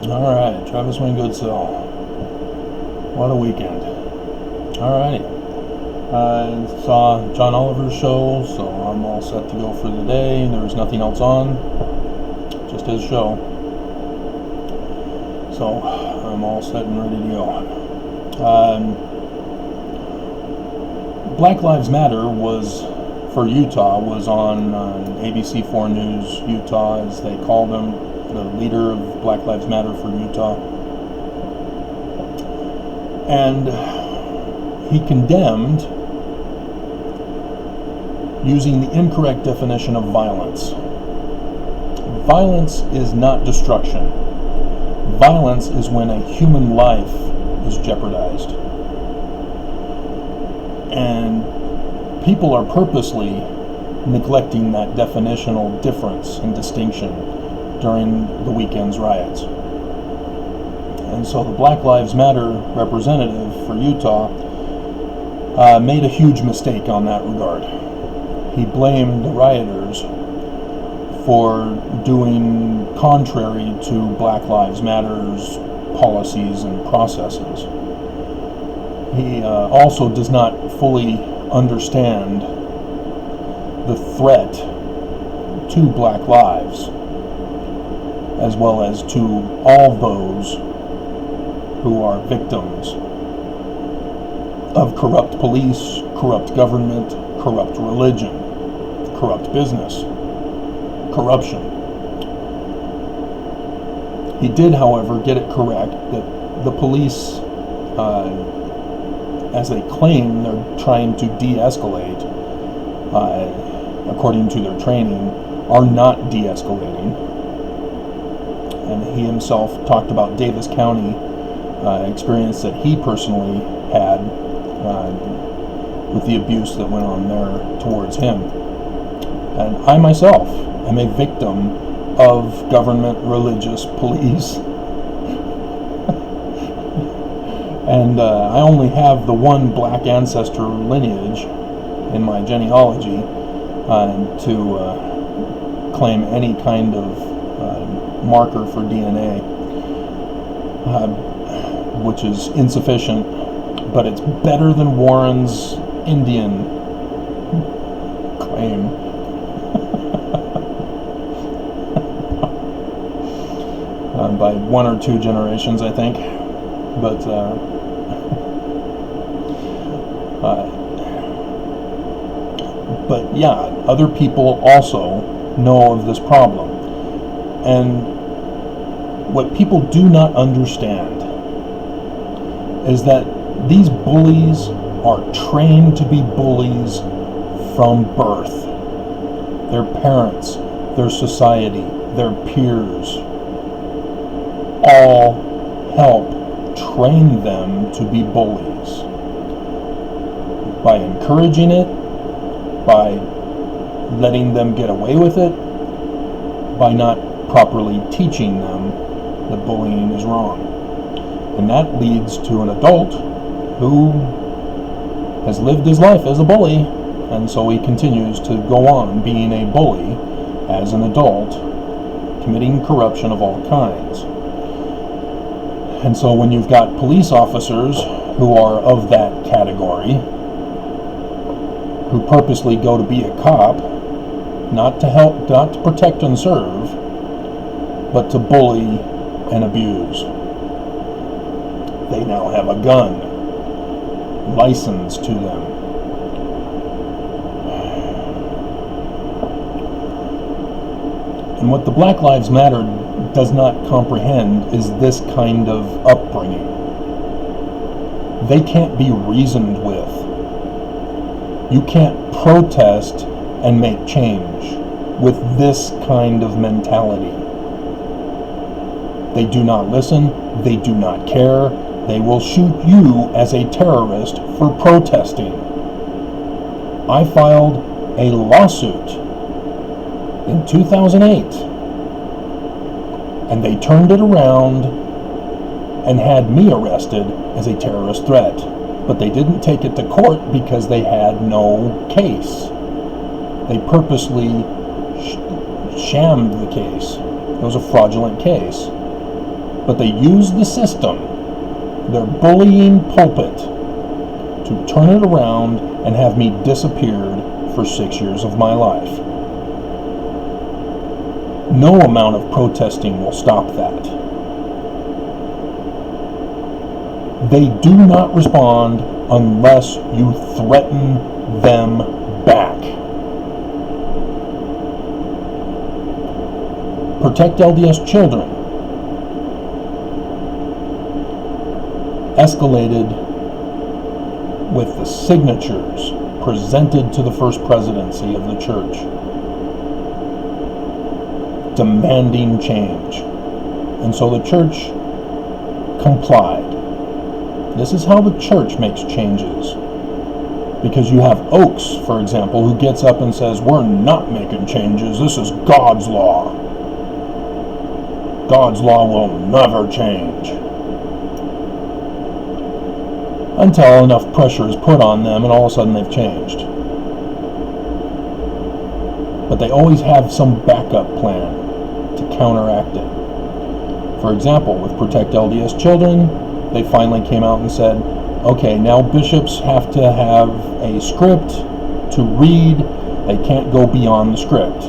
Alright, Travis Wingoodsell. What a weekend. Alrighty. I saw John Oliver's show, so I'm all set to go for the day. There was nothing else on, just his show. So I'm all set and ready to go. Black Lives Matter was, for Utah, was on ABC4 News Utah, as they called him, the leader of Black Lives Matter for Utah. And he condemned using the incorrect definition of violence. Violence is not destruction. Violence is when a human life is jeopardized. And people are purposely neglecting that definitional difference and distinction during the weekend's riots. And so the Black Lives Matter representative for Utah made a huge mistake on that regard. He blamed the rioters for doing contrary to Black Lives Matter's policies and processes. He also does not fully understand the threat to Black lives, as well as to all those who are victims of corrupt police, corrupt government, corrupt religion, corrupt business, corruption. He did, however, get it correct that the police, as they claim they're trying to de-escalate, according to their training, are not de-escalating. And he himself talked about Davis County experience that he personally had with the abuse that went on there towards him. And I myself am a victim of government, religious, police. And I only have the one black ancestor lineage in my genealogy to claim any kind of marker for DNA, which is insufficient, but it's better than Warren's Indian claim. By one or two generations, I think. But yeah, other people also know of this problem. And what people do not understand is that these bullies are trained to be bullies from birth. Their parents, their society, their peers all help train them to be bullies by encouraging it, by letting them get away with it, by not properly teaching them that bullying is wrong. And that leads to an adult who has lived his life as a bully, and so he continues to go on being a bully as an adult, committing corruption of all kinds. And so when you've got police officers who are of that category, who purposely go to be a cop, not to help, not to protect and serve, but to bully and abuse. They now have a gun licensed to them. And what the Black Lives Matter does not comprehend is this kind of upbringing. They can't be reasoned with. You can't protest and make change with this kind of mentality. They do not listen, they do not care, they will shoot you as a terrorist for protesting. I filed a lawsuit in 2008, and they turned it around and had me arrested as a terrorist threat. But they didn't take it to court because they had no case. They purposely shammed the case. It was a fraudulent case. But they use the system, their bullying pulpit, to turn it around and have me disappeared for 6 years of my life. No amount of protesting will stop that. They do not respond unless you threaten them back. Protect LDS Children escalated with the signatures presented to the first presidency of the church, demanding change. And so the church complied. This is how the church makes changes. Because you have Oaks, for example, who gets up and says, we're not making changes, this is God's law. God's law will never change. Until enough pressure is put on them and all of a sudden they've changed. But they always have some backup plan to counteract it. For example, with Protect LDS Children, they finally came out and said, okay, now bishops have to have a script to read. They can't go beyond the script.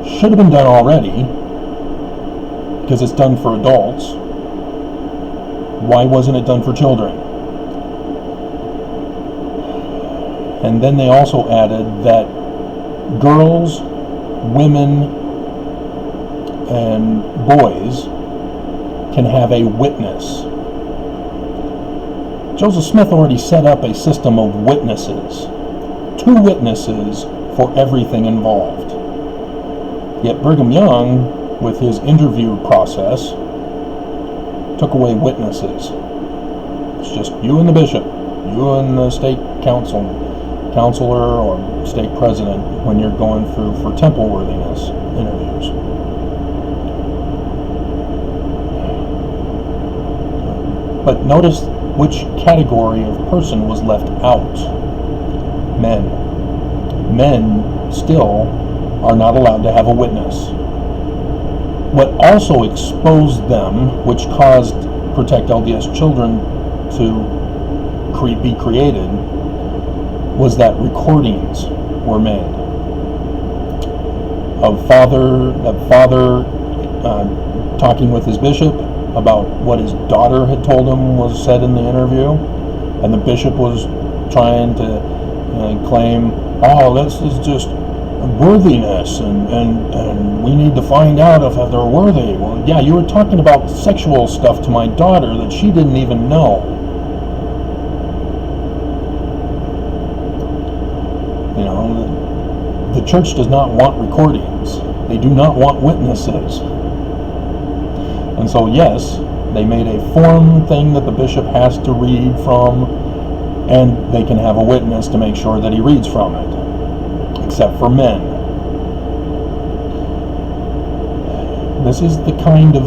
Should have been done already, because it's done for adults. Why wasn't it done for children? And then they also added that girls, women, and boys can have a witness. Joseph Smith already set up a system of witnesses. 2 witnesses for everything involved. Yet Brigham Young, with his interview process, took away witnesses. It's just you and the bishop, you and the state counselor or state president when you're going through for temple worthiness interviews. But notice which category of person was left out. Men. Men still are not allowed to have a witness. What also exposed them, which caused Protect LDS Children to be created, was that recordings were made of father talking with his bishop about what his daughter had told him was said in the interview, and the bishop was trying to claim, oh, this is just worthiness, and we need to find out if they're worthy. Well, yeah, you were talking about sexual stuff to my daughter that she didn't even know. You know, the church does not want recordings. They do not want witnesses. And so, yes, they made a form thing that the bishop has to read from, and they can have a witness to make sure that he reads from it. Except for men. This is the kind of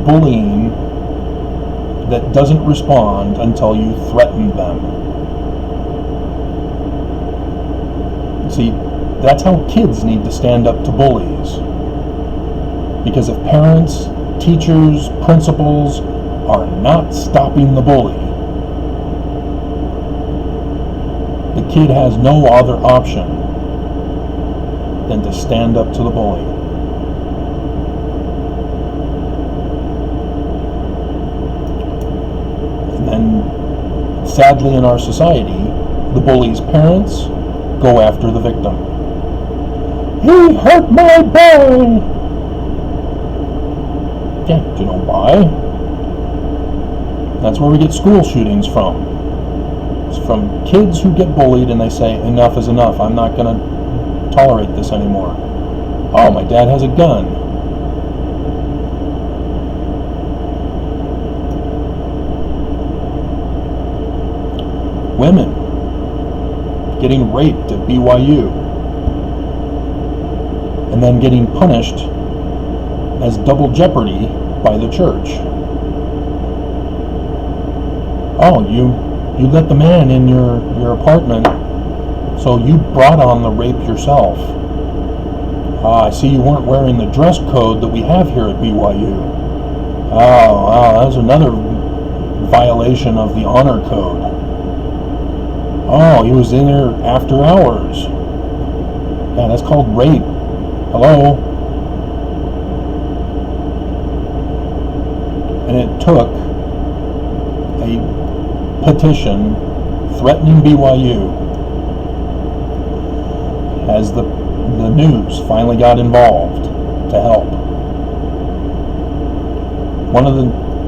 bullying that doesn't respond until you threaten them. See, that's how kids need to stand up to bullies. Because if parents, teachers, principals are not stopping the bully, the kid has no other option than to stand up to the bully. And then, sadly in our society, the bully's parents go after the victim. He hurt my boy! Yeah, do you know why? That's where we get school shootings from. It's from kids who get bullied and they say, enough is enough, I'm not going to tolerate this anymore. Oh, my dad has a gun. Women getting raped at BYU and then getting punished as double jeopardy by the church. Oh, you let the man in your apartment, so you brought on the rape yourself. I see you weren't wearing the dress code that we have here at BYU. Oh, wow, that's another violation of the honor code. Oh, he was in there after hours. Yeah, that's called rape. Hello? And it took a petition threatening BYU as the news finally got involved to help. One of the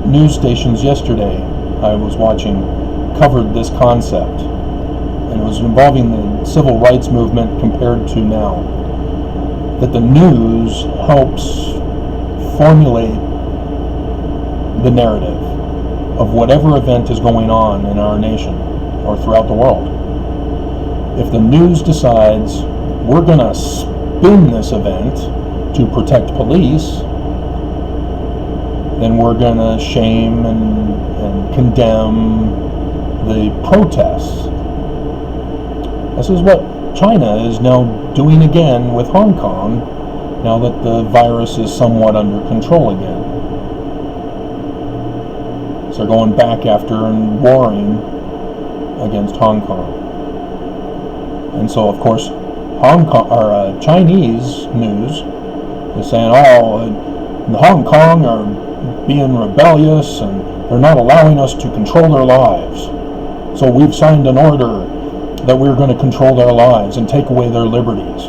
news stations yesterday I was watching covered this concept, and it was involving the civil rights movement compared to now. That the news helps formulate the narrative of whatever event is going on in our nation or throughout the world. If the news decides we're going to spin this event to protect police, then we're going to shame and condemn the protests. This is what China is now doing again with Hong Kong, now that the virus is somewhat under control again. So they're going back after and warring against Hong Kong. And so, of course, Chinese news is saying, Hong Kong are being rebellious and they're not allowing us to control their lives. So we've signed an order that we're going to control their lives and take away their liberties.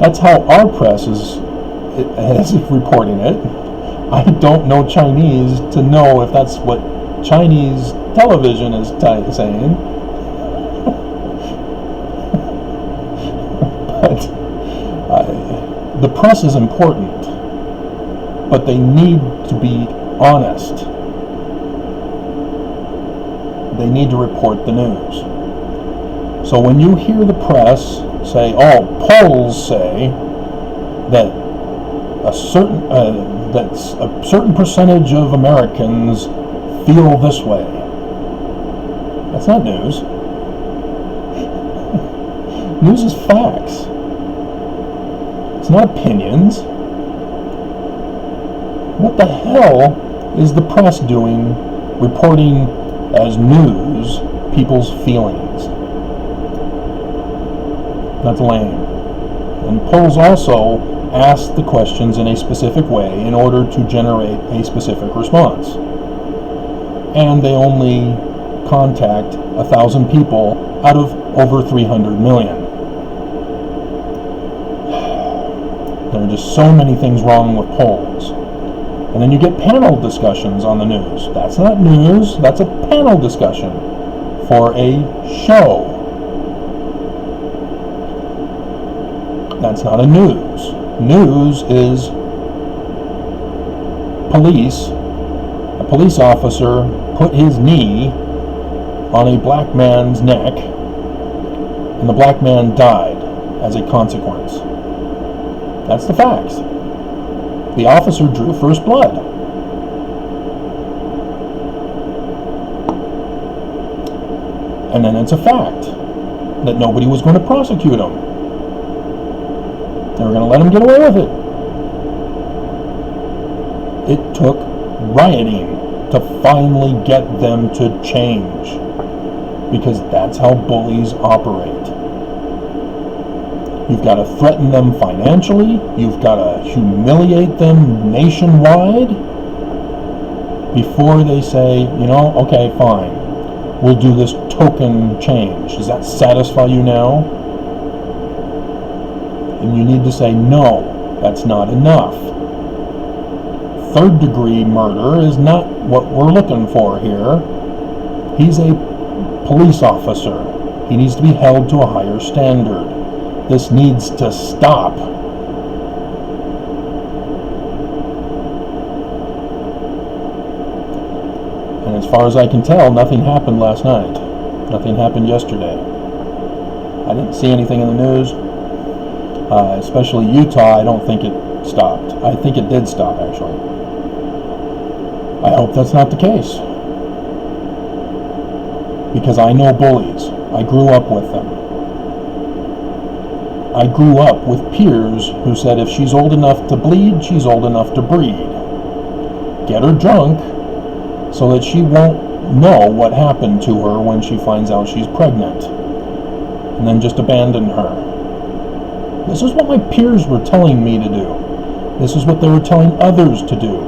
That's how our press is reporting it. I don't know Chinese to know if that's what Chinese television is saying. But the press is important, but they need to be honest. They need to report the news. So when you hear the press say, polls say that a certain percentage of Americans feel this way, that's not news. News is facts. It's not opinions. What the hell is the press doing reporting as news people's feelings? That's lame. And polls also ask the questions in a specific way in order to generate a specific response. And they only contact 1,000 people out of over 300 million. There are just so many things wrong with polls. And then you get panel discussions on the news. That's not news, that's a panel discussion for a show. That's not a news. News is police. A police officer put his knee on a black man's neck, and the black man died as a consequence. That's the facts. The officer drew first blood. And then it's a fact that nobody was going to prosecute him. They were going to let him get away with it. It took rioting to finally get them to change, because that's how bullies operate. You've got to threaten them financially. You've got to humiliate them nationwide before they say, okay, fine, we'll do this token change. Does that satisfy you now? And you need to say, no, that's not enough. Third-degree murder is not what we're looking for here. He's a police officer. He needs to be held to a higher standard. This needs to stop. And as far as I can tell, nothing happened last night. Nothing happened yesterday. I didn't see anything in the news. Especially Utah, I don't think it stopped. I think it did stop, actually. I hope that's not the case. Because I know bullies. I grew up with them. I grew up with peers who said if she's old enough to bleed, she's old enough to breed. Get her drunk so that she won't know what happened to her when she finds out she's pregnant. And then just abandon her. This is what my peers were telling me to do. This is what they were telling others to do.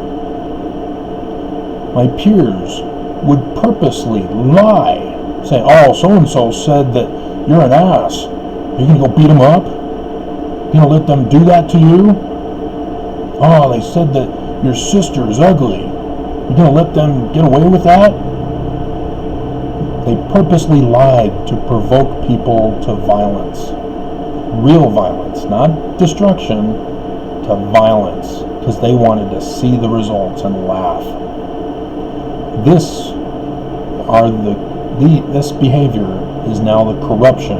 My peers would purposely lie, saying, oh, so-and-so said that you're an ass. Are you going to go beat them up? You going to let them do that to you? Oh, they said that your sister is ugly. You going to let them get away with that? They purposely lied to provoke people to violence. Real violence, not destruction, to violence, because they wanted to see the results and laugh. This behavior is now the corruption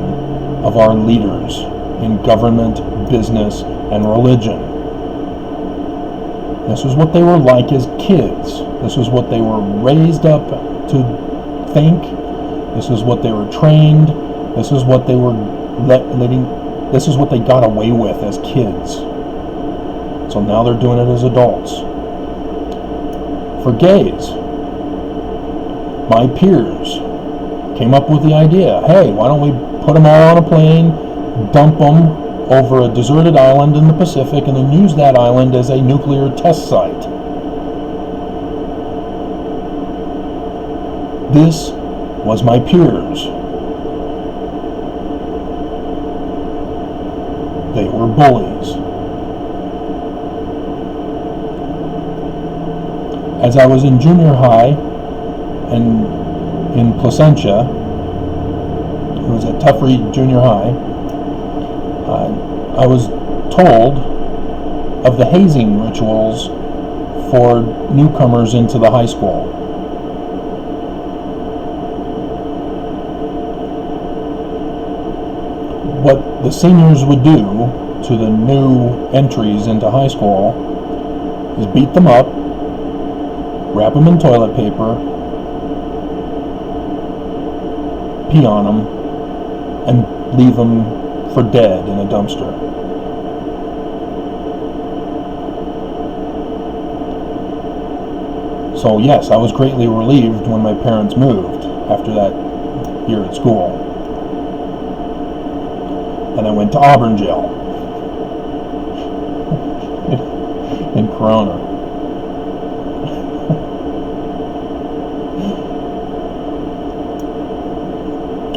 of our leaders in government, business, and religion. This is what they were like as kids. This is what they were raised up to think. This is what they were trained. This is what they were this is what they got away with as kids. So now they're doing it as adults. For gays, my peers came up with the idea, hey, why don't we put them all on a plane, dump them over a deserted island in the Pacific, and then use that island as a nuclear test site. This was my peers. They were bullies. As I was in junior high and in Placentia, it was at Tuffrey Junior High, I was told of the hazing rituals for newcomers into the high school. What the seniors would do to the new entries into high school is beat them up, wrap them in toilet paper, pee on them, and leave them for dead in a dumpster. So yes, I was greatly relieved when my parents moved after that year at school. And I went to Auburn jail in Corona.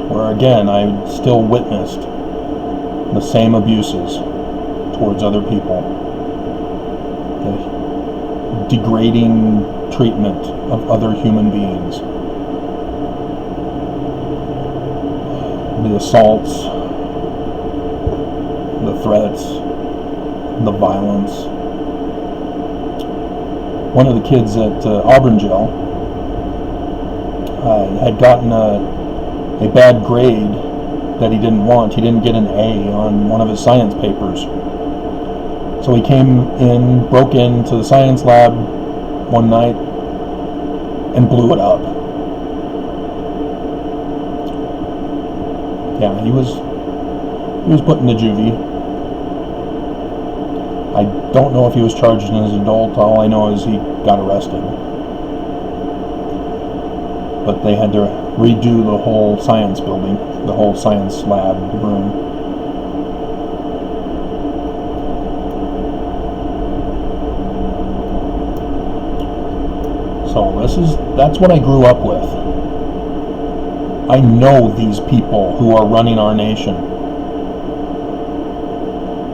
Where again, I still witnessed the same abuses towards other people. The degrading treatment of other human beings. The assaults, the threats, the violence. One of the kids at Auburn jail had gotten a bad grade that he didn't want. He didn't get an A on one of his science papers. So he broke into the science lab one night and blew it up. Yeah, he was put into juvie. I don't know if he was charged as an adult. All I know is he got arrested. But they had to redo the whole science building, the whole science lab room. So that's what I grew up with. I know these people who are running our nation.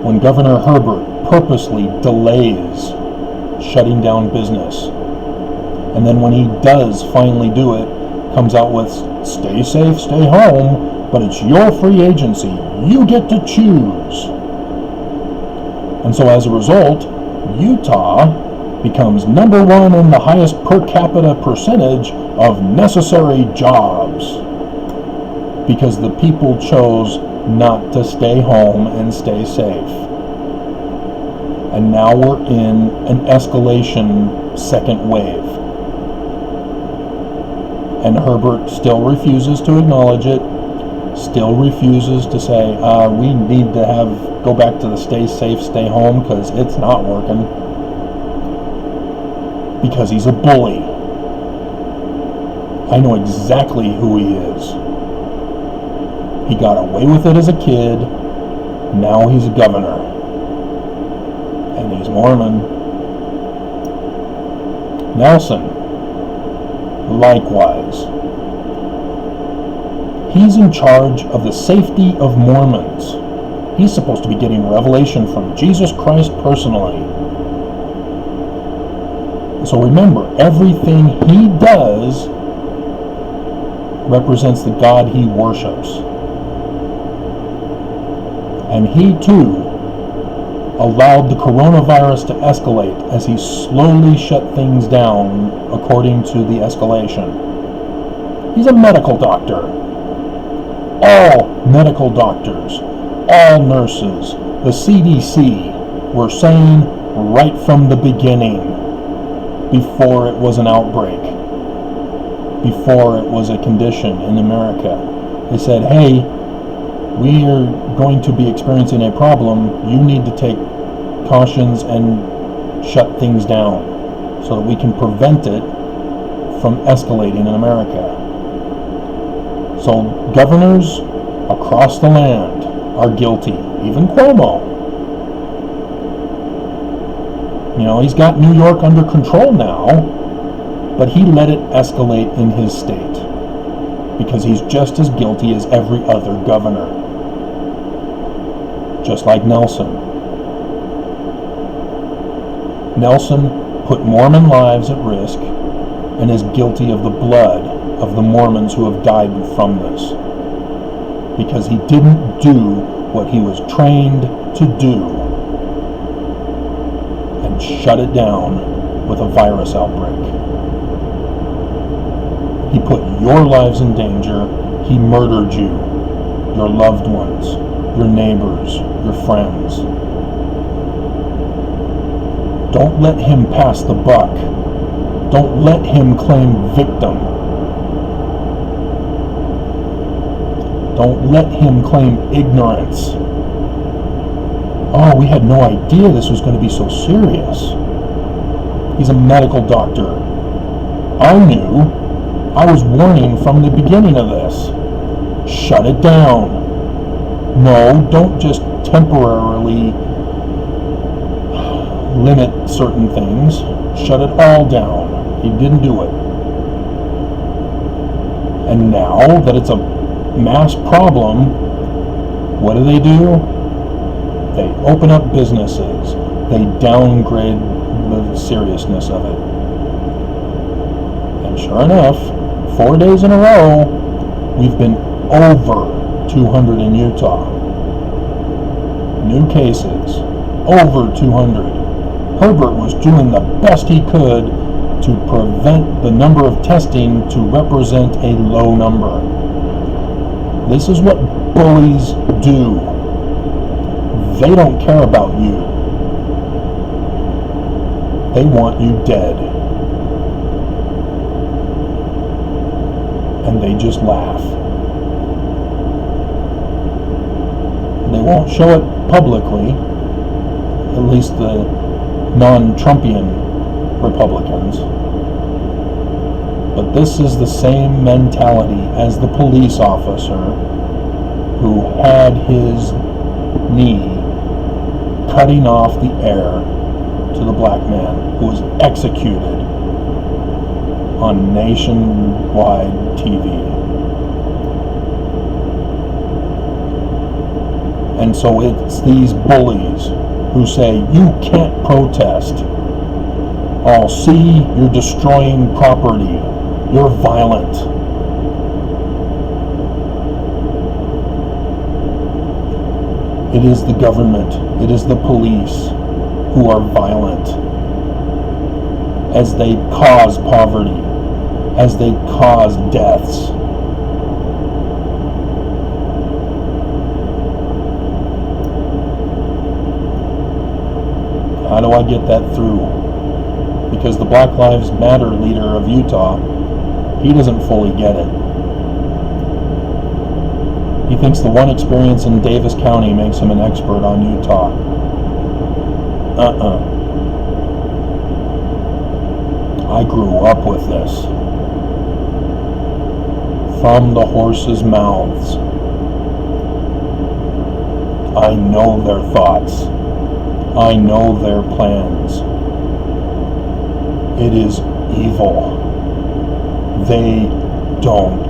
When Governor Herbert purposely delays shutting down business, and then when he does finally do it, comes out with stay safe, stay home, but it's your free agency. You get to choose. And so as a result, Utah becomes number one in the highest per capita percentage of necessary jobs because the people chose not to stay home and stay safe. And now we're in an escalation second wave. And Herbert still refuses to acknowledge it, still refuses to say, we need to go back to the stay safe, stay home, because it's not working. Because he's a bully. I know exactly who he is. He got away with it as a kid. Now he's a governor. And he's Mormon. Nelson, likewise. He's in charge of the safety of Mormons. He's supposed to be getting revelation from Jesus Christ personally. So remember, everything he does represents the God he worships. And he too allowed the coronavirus to escalate as he slowly shut things down according to the escalation. He's a medical doctor. All medical doctors, all nurses, the CDC were saying right from the beginning, before it was an outbreak, before it was a condition in America, they said, hey, we are going to be experiencing a problem. You need to take cautions and shut things down so that we can prevent it from escalating in America. So governors across the land are guilty, even Cuomo. You know, he's got New York under control now, but he let it escalate in his state because he's just as guilty as every other governor. Just like Nelson. Nelson put Mormon lives at risk and is guilty of the blood of the Mormons who have died from this, because he didn't do what he was trained to do and shut it down with a virus outbreak. He put your lives in danger. He murdered you, your loved ones, your neighbors, your friends. Don't let him pass the buck. Don't let him claim victim. Don't let him claim ignorance. Oh, we had no idea this was going to be so serious. He's a medical doctor. I knew. I was warning from the beginning of this. Shut it down. No, don't just temporarily limit certain things. Shut it all down. He didn't do it. And now that it's a mass problem, what do? They open up businesses. They downgrade the seriousness of it. And sure enough, 4 days in a row, we've been over 200 in Utah. New cases, over 200. Herbert was doing the best he could to prevent the number of testing to represent a low number. This is what bullies do. They don't care about you. They want you dead. And they just laugh. They won't show it publicly, at least the non-Trumpian Republicans. But this is the same mentality as the police officer who had his knee cutting off the air to the black man who was executed on nationwide TV. And so it's these bullies who say, you can't protest. Oh, see, you're destroying property. You're violent. It is the government, it is the police who are violent as they cause poverty, as they cause deaths. How do I get that through? Because the Black Lives Matter leader of Utah, he doesn't fully get it. He thinks the one experience in Davis County makes him an expert on Utah. I grew up with this. From the horses' mouths. I know their thoughts. I know their plans. It is evil. They don't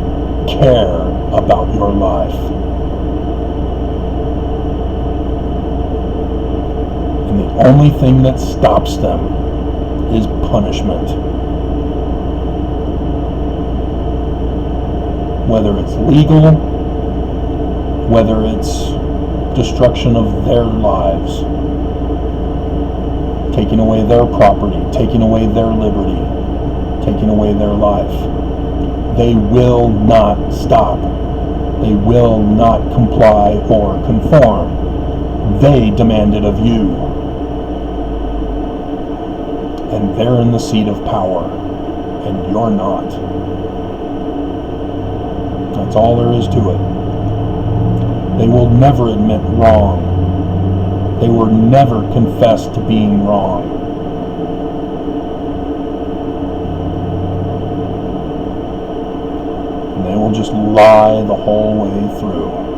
care about your life. And the only thing that stops them is punishment. Whether it's legal, whether it's destruction of their lives, taking away their property, taking away their liberty, taking away their life. They will not stop. They will not comply or conform. They demand it of you. And they're in the seat of power, and you're not. That's all there is to it. They will never admit wrong. They will never confess to being wrong. And they will just lie the whole way through.